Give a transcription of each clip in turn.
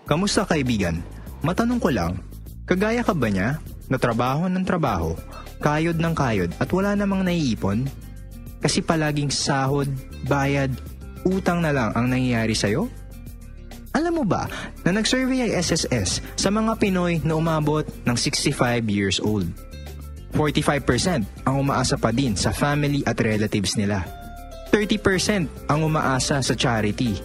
Kamusta kaibigan? Matanong ko lang, kagaya ka ba niya? Na trabaho ng trabaho, kayod ng kayod at wala namang naiipon? Kasi palaging sahod, bayad, utang na lang ang nangyayari sa'yo? Alam mo ba na nag-survey ang SSS sa mga Pinoy na umabot ng 65 years old? 45% ang umaasa pa din sa family at relatives nila. 30% ang umaasa sa charity.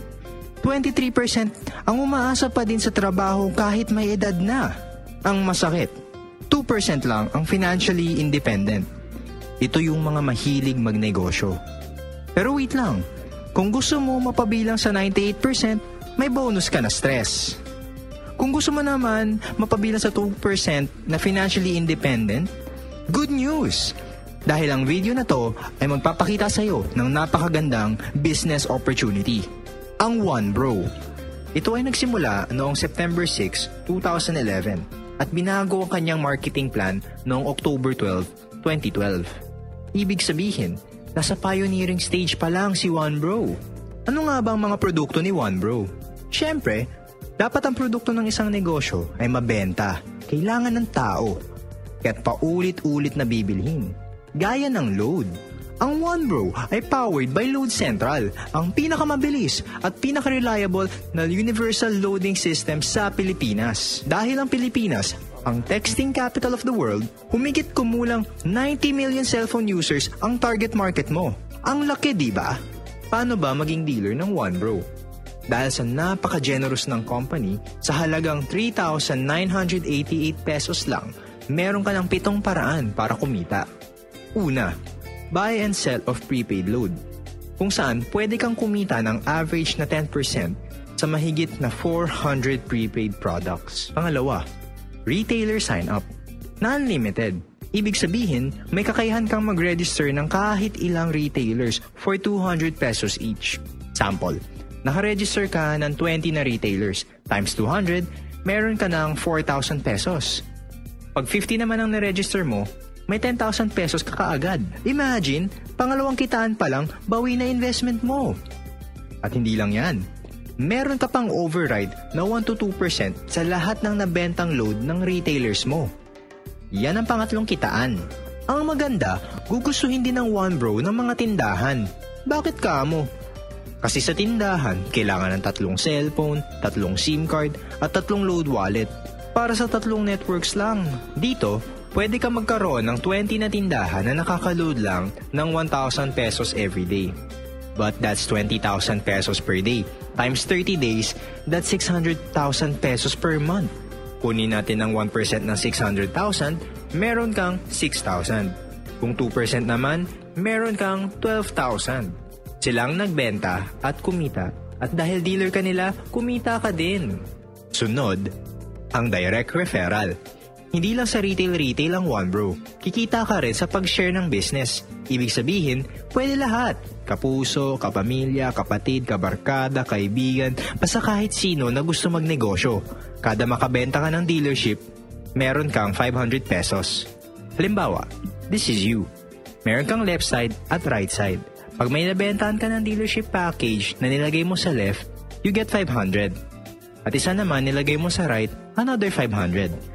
23% ang umaasa pa din sa trabaho kahit may edad na. Ang masakit, 2% lang ang financially independent. Ito yung mga mahilig magnegosyo. Pero wait lang, kung gusto mo mapabilang sa 98%, may bonus ka na stress. Kung gusto mo naman mapabilang sa 2% na financially independent, good news! Dahil ang video na to ay magpapakita sa'yo ng napakagandang business opportunity. Ang OneBro. Ito ay nagsimula noong September 6, 2011 at binago ang kanyang marketing plan noong October 12, 2012. Ibig sabihin, nasa pioneering stage pa lang si OneBro. Ano nga ba ang mga produkto ni OneBro? Siyempre, dapat ang produkto ng isang negosyo ay mabenta. Kailangan ng tao. Kaya't paulit-ulit na bibilhin. Gaya ng load. Ang OneBro ay powered by Load Central, ang pinakamabilis at pinaka-reliable na universal loading system sa Pilipinas. Dahil ang Pilipinas, ang texting capital of the world, humigit kumulang 90 million cellphone users ang target market mo. Ang laki, di ba? Paano ba maging dealer ng OneBro? Dahil sa napaka-generous ng company, sa halagang 3,988 pesos lang, meron ka ng 7 paraan para kumita. Una, buy and sell of prepaid load, kung saan pwede kang kumita ng average na 10% sa mahigit na 400 prepaid products. Pangalawa, retailer sign-up na unlimited. Ibig sabihin, may kakayahan kang mag-register ng kahit ilang retailers for 200 pesos each. Sample, nakaregister ka ng 20 na retailers times 200, meron ka ng 4,000 pesos. Pag 50 naman ang na-register mo, may 10,000 pesos ka kaagad. Imagine, pangalawang kitaan pa lang, bawi na investment mo. At hindi lang yan. Meron ka pang override na 1-2% sa lahat ng nabentang load ng retailers mo. Yan ang pangatlong kitaan. Ang maganda, gugustuhin din ng OneBro ng mga tindahan. Bakit ka mo? Kasi sa tindahan, kailangan ng 3 cellphone, 3 SIM card, at 3 load wallet. Para sa 3 networks lang. Dito, pwede ka magkaroon ng 20 na tindahan na nakaka-load lang ng 1,000 pesos every day. But that's 20,000 pesos per day. Times 30 days, that's 600,000 pesos per month. Kunin natin ang 1% ng 600,000, meron kang 6,000. Kung 2% naman, meron kang 12,000. Silang nagbenta at kumita. At dahil dealer ka nila, kumita ka din. Sunod, ang direct referral. Hindi lang sa retail ang OneBro. Kikita ka rin sa pag-share ng business. Ibig sabihin, pwede lahat. Kapuso, kapamilya, kapatid, kabarkada, kaibigan, basta kahit sino na gusto magnegosyo. Kada makabenta ka ng dealership, meron kang 500 pesos. Halimbawa, this is you. Meron kang left side at right side. Pag may nabentahan ka ng dealership package na nilagay mo sa left, you get 500. At isa naman nilagay mo sa right, another 500.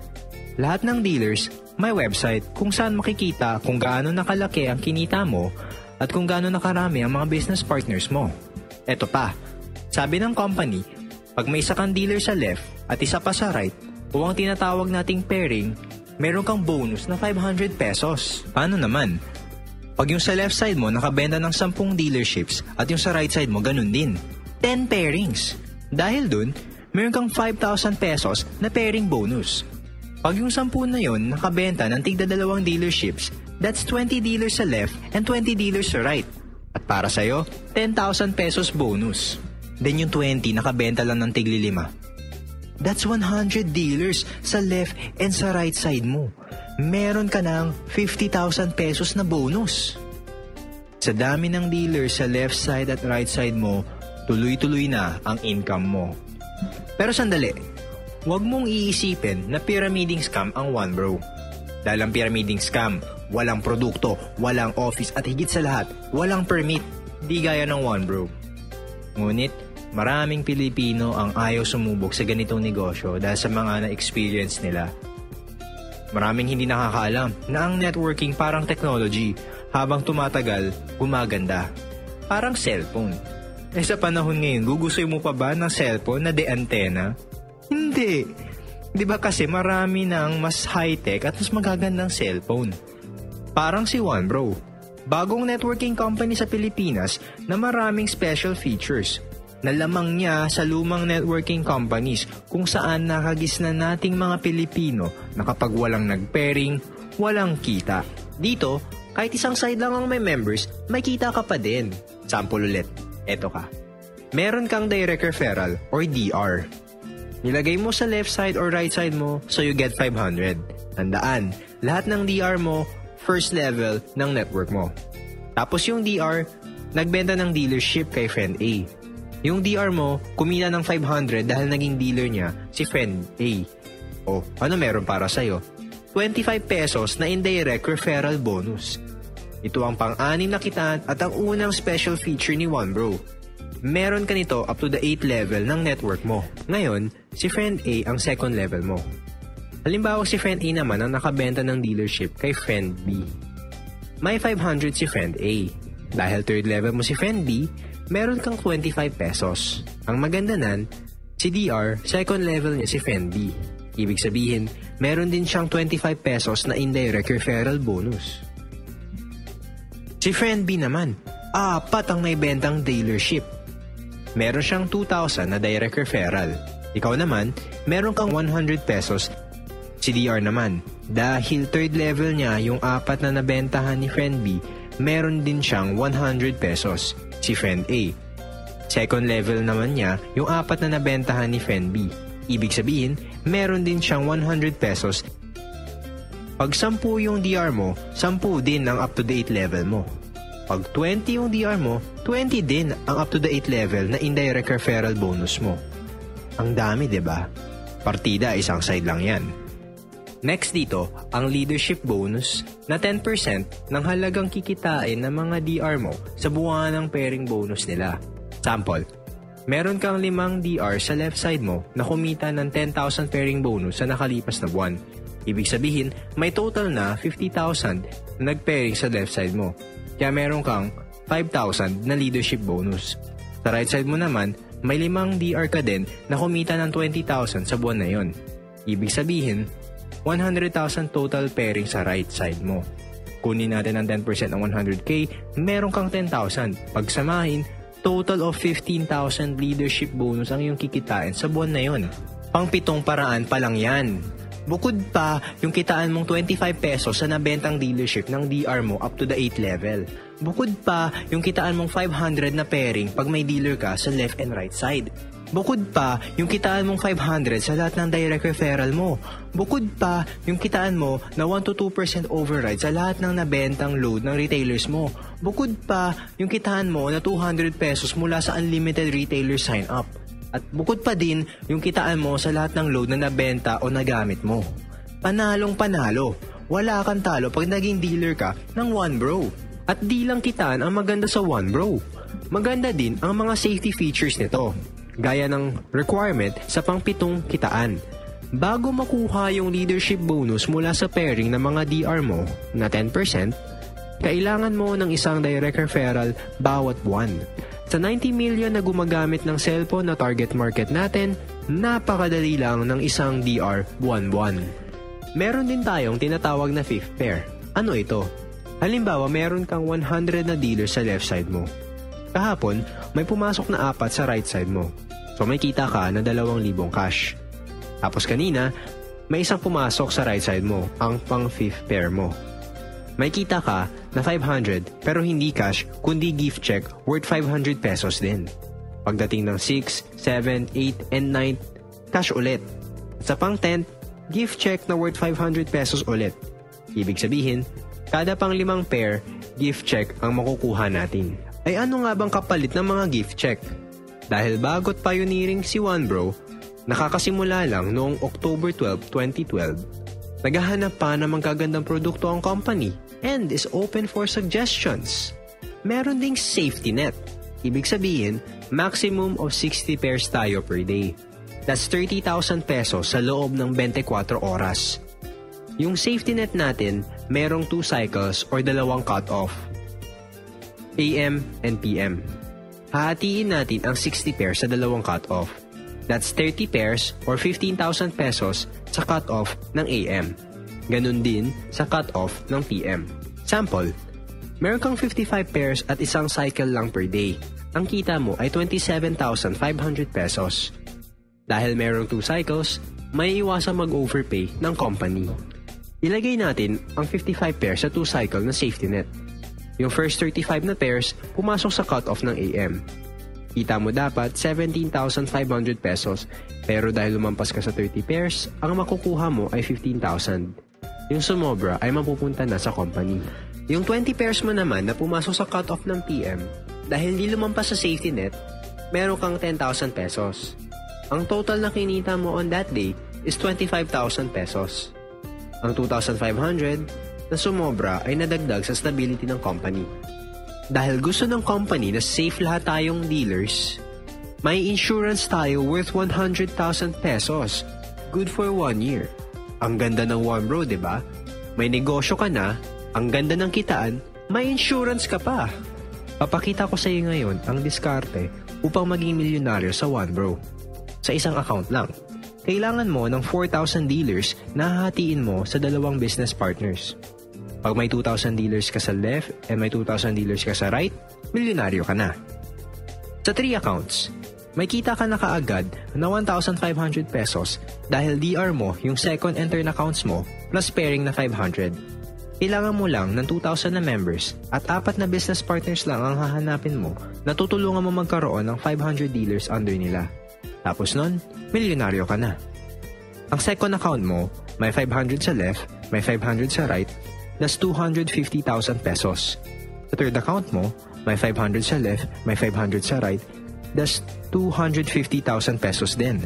Lahat ng dealers may website kung saan makikita kung gaano nakalaki ang kinita mo at kung gaano nakarami ang mga business partners mo. Eto pa, sabi ng company, pag may isa kang dealer sa left at isa pa sa right, o ang tinatawag nating pairing, meron kang bonus na 500 pesos. Paano naman? Pag yung sa left side mo nakabenta ng 10 dealerships at yung sa right side mo ganun din, 10 pairings. Dahil dun, meron kang 5,000 pesos na pairing bonus. Pag yung 10 na yon nakabenta ng tigda 2 dealerships, that's 20 dealers sa left and 20 dealers sa right. At para sa'yo, 10,000 pesos bonus. Then yung 20 nakabenta lang ng tigli 5. That's 100 dealers sa left and sa right side mo. Meron ka ng 50,000 pesos na bonus. Sa dami ng dealers sa left side at right side mo, tuloy-tuloy na ang income mo. Pero sandali, huwag mong iisipin na pyramiding scam ang OneBro. Dahil ang pyramiding scam, walang produkto, walang office at higit sa lahat, walang permit, di gaya ng OneBro. Ngunit, maraming Pilipino ang ayaw sumubok sa ganitong negosyo dahil sa mga na-experience nila. Maraming hindi nakakaalam na ang networking parang technology, habang tumatagal, gumaganda. Parang cellphone. Sa panahon ngayon, gugustoy mo pa ba ng cellphone na de-antena? Hindi. Di ba kasi marami ng mas high-tech at mas magagandang cellphone. Parang si OneBro, bagong networking company sa Pilipinas na maraming special features. Nalamang niya sa lumang networking companies kung saan nakagisna nating mga Pilipino na kapag walang nag-pairing, walang kita. Dito, kahit isang side lang ang may members, may kita ka pa din. Sample ulit, eto ka. Meron kang direct referral or DR. Nilagay mo sa left side or right side mo, so you get 500. Tandaan, lahat ng DR mo, first level ng network mo. Tapos yung DR, nagbenta ng dealership kay friend A. Yung DR mo, kumita ng 500 dahil naging dealer niya si friend A. O, ano meron para sa'yo? 25 pesos na indirect referral bonus. Ito ang pang-anim na kitaan at ang unang special feature ni OneBro. Meron ka nito up to the 8th level ng network mo. Ngayon, si friend A ang second level mo. Halimbawa si friend A naman ang nakabenta ng dealership kay friend B. May 500 si friend A. Dahil third level mo si friend B, meron kang 25 pesos. Ang maganda nan, si DR, second level niya si friend B. Ibig sabihin, meron din siyang 25 pesos na indirect referral bonus. Si friend B naman, 4 ang naibentang dealership. Meron siyang 2,000 na direct referral. Ikaw naman, meron kang 100 pesos. Si DR naman, dahil third level niya yung 4 na nabentahan ni friend B, meron din siyang 100 pesos. Si friend A. Second level naman niya yung 4 na nabentahan ni friend B. Ibig sabihin, meron din siyang 100 pesos. Pag 10 yung DR mo, 10 din ang up to the 8 level mo. Pag 20 yung DR mo, 20 din ang up to the 8 level na indirect referral bonus mo. Ang dami, diba? Partida, isang side lang yan. Next dito, ang leadership bonus na 10% ng halagang kikitain ng mga DR mo sa buwan ng pairing bonus nila. Sample, meron kang 5 DR sa left side mo na kumita ng 10,000 pairing bonus sa nakalipas na buwan. Ibig sabihin, may total na 50,000 na nag-pairing sa left side mo. Kaya meron kang 5,000 na leadership bonus. Sa right side mo naman, may 5 DR ka din na kumita ng 20,000 sa buwan na yon. Ibig sabihin, 100,000 total pairing sa right side mo. Kunin natin ang 10% ng 100k, meron kang 10,000. Pagsamahin, total of 15,000 leadership bonus ang iyong kikitain sa buwan na yon. Pang-7 paraan pa lang yan. Bukod pa, yung kitaan mong 25 pesos sa nabentang dealership ng DR mo up to the 8th level. Bukod pa, yung kitaan mong 500 na pairing pag may dealer ka sa left and right side. Bukod pa, yung kitaan mong 500 sa lahat ng direct referral mo. Bukod pa, yung kitaan mo na 1-2% override sa lahat ng nabentang load ng retailers mo. Bukod pa, yung kitaan mo na 200 pesos mula sa unlimited retailer sign-up. At bukod pa din, yung kitaan mo sa lahat ng load na nabenta o nagamit mo. Panalong panalo. Wala kang talo pag naging dealer ka ng OneBro. At di lang kitaan ang maganda sa OneBro. Maganda din ang mga safety features nito. Gaya ng requirement sa pang-7 kitaan. Bago makuha yung leadership bonus mula sa pairing ng mga DR mo na 10%, kailangan mo ng isang direct referral bawat buwan. Sa 90 million na gumagamit ng cellphone na target market natin, napakadali lang ng isang DR buwan-buwan. Meron din tayong tinatawag na fifth pair. Ano ito? Halimbawa, meron kang 100 na dealer sa left side mo. Kahapon, may pumasok na 4 sa right side mo. So may kita ka na 2,000 cash. Tapos kanina, may isang pumasok sa right side mo, ang pang fifth pair mo. May kita ka na 500 pero hindi cash kundi gift check worth 500 pesos din. Pagdating ng 6, 7, 8, and 9, cash ulit. Sa pang 10, gift check na worth 500 pesos ulit. Ibig sabihin, kada pang 5 pair, gift check ang makukuha natin. Ay ano nga bang kapalit ng mga gift check? Dahil bago't pioneering si OneBro, nakakasimula lang noong October 12, 2012, naghahanap pa ng magagandang produkto ang company and is open for suggestions. Meron ding safety net. Ibig sabihin, maximum of 60 pairs tayo per day. That's 30,000 pesos sa loob ng 24 oras. Yung safety net natin, merong 2 cycles or dalawang cut-off. AM and PM. Hahatiin natin ang 60 pairs sa dalawang cut-off. That's 30 pairs or 15,000 pesos sa cut-off ng AM. Ganun din sa cut-off ng PM. Sample, meron kang 55 pairs at isang cycle lang per day. Ang kita mo ay 27,500 pesos. Dahil merong 2 cycles, may iwasang mag-overpay ng company. Ilagay natin ang 55 pairs sa 2 cycle na safety net. Yung first 35 na pairs, pumasok sa cut-off ng AM. Kita mo dapat 17,500 pesos, pero dahil lumampas ka sa 30 pairs, ang makukuha mo ay 15,000. Yung sumobra ay mapupunta na sa company. Yung 20 pairs mo naman na pumasok sa cut-off ng PM, dahil hindi lumampas sa safety net, meron kang 10,000 pesos. Ang total na kinita mo on that day is 25,000 pesos. Ang 2,500 na sumobra ay nadagdag sa stability ng company. Dahil gusto ng company na safe lahat tayong dealers, may insurance tayo worth 100,000 pesos. Good for 1 year. Ang ganda ng One Bro, diba? May negosyo ka na, ang ganda ng kitaan, may insurance ka pa. Papakita ko sa iyo ngayon ang diskarte upang maging milyonaryo sa One Bro. Sa isang account lang. Kailangan mo ng 4,000 dealers na hahatiin mo sa dalawang business partners. Pag may 2,000 dealers ka sa left and may 2,000 dealers ka sa right, milyonaryo ka na. Sa 3 accounts, may kita ka na kaagad na 1,500 pesos dahil DR mo yung second and third accounts mo plus pairing na 500. Kailangan mo lang ng 2,000 na members at 4 na business partners lang ang hahanapin mo na tutulungan mo magkaroon ng 500 dealers under nila. Tapos nun, milyonaryo ka na. Ang second account mo, may 500 sa left, may 500 sa right, that's 250,000 pesos. Sa third account mo, may 500 sa left, may 500 sa right, that's 250,000 pesos din.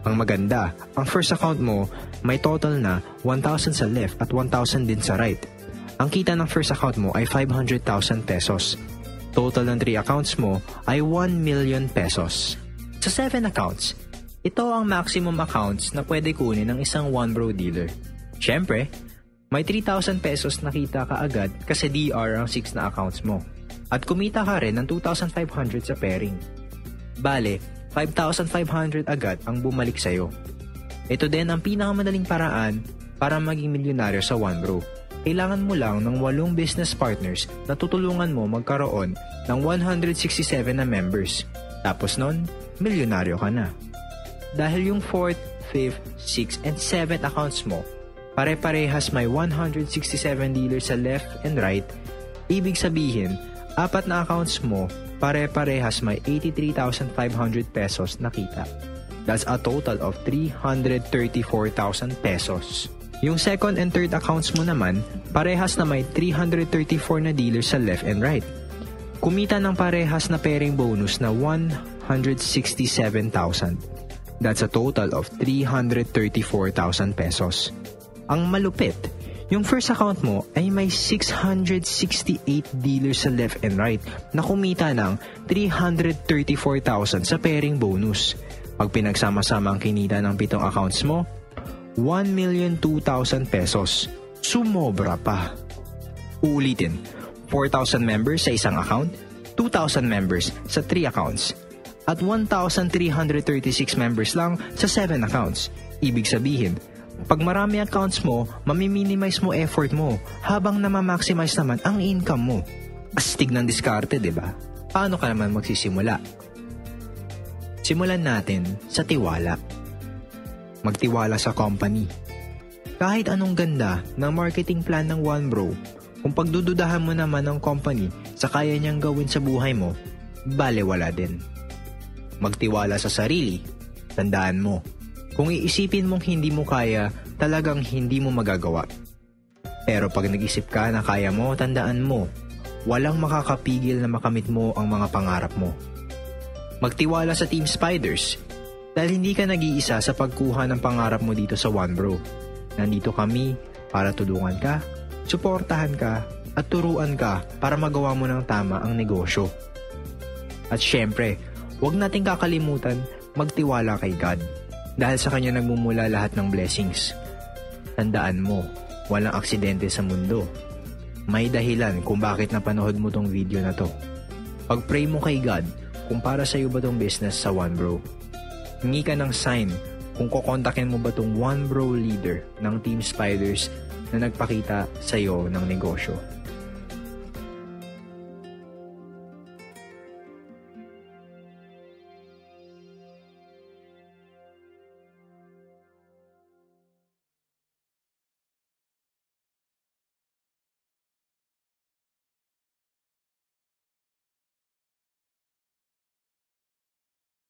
Ang maganda, ang first account mo, may total na 1,000 sa left at 1,000 din sa right. Ang kita ng first account mo ay 500,000 pesos. Total ng 3 accounts mo ay 1 million pesos. Sa 7 accounts, ito ang maximum accounts na pwede kunin ng isang One Bro dealer. Siyempre, may 3,000 pesos na kita ka agad kasi DR ang 6 na accounts mo. At kumita ka rin ng 2,500 sa pairing. Bale, 5,500 agad ang bumalik sa'yo. Ito din ang pinakamadaling paraan para maging milyonaryo sa One Bro. Kailangan mo lang ng 8 business partners na tutulungan mo magkaroon ng 167 na members. Tapos nun, milyonaryo ka na. Dahil yung 4th, 5th, 6th, and 7th accounts mo, pare-parehas may 167 dealers sa left and right, ibig sabihin, 4 na accounts mo, pare-parehas may 83,500 pesos na kita. That's a total of 334,000 pesos. Yung second and third accounts mo naman, parehas na may 334 na dealers sa left and right. Kumita ng parehas na pairing bonus na 167,000. That's a total of 334,000 pesos. Ang malupit, yung first account mo ay may 668 dealers sa left and right na kumita ng 334,000 sa pairing bonus. Pag pinagsama-sama ang kinita ng 7 accounts mo, 1,002,000 pesos. Sumobra pa. Uulitin, 4,000 members sa isang account, 2,000 members sa 3 accounts, at 1,336 members lang sa 7 accounts. Ibig sabihin, pag marami accounts mo, mamiminimize mo effort mo habang namamaximize naman ang income mo. Astig ng diskarte, diba? Paano ka naman magsisimula? Simulan natin sa tiwala. Magtiwala sa company. Kahit anong ganda ng marketing plan ng One Bro, kung pagdududahan mo naman ng company sa kaya niyang gawin sa buhay mo, balewala din. Magtiwala sa sarili. Tandaan mo, kung iisipin mong hindi mo kaya, talagang hindi mo magagawa. Pero pag nag-isip ka na kaya mo, tandaan mo, walang makakapigil na makamit mo ang mga pangarap mo. Magtiwala sa Team Spiders. Dahil hindi ka nag-iisa sa pagkuha ng pangarap mo dito sa One Bro. Nandito kami para tulungan ka, suportahan ka, at turuan ka para magawa mo ng tama ang negosyo. At syempre, Huwag nating kakalimutan magtiwala kay God dahil sa Kanya nagmumula lahat ng blessings. Tandaan mo, walang aksidente sa mundo. May dahilan kung bakit napanood mo tong video na to. Pag-pray mo kay God kung para sa'yo ba tong business sa One Bro. Hingi ka ng sign kung kukontakin mo ba tong One Bro leader ng Team Spiders na nagpakita sa'yo ng negosyo.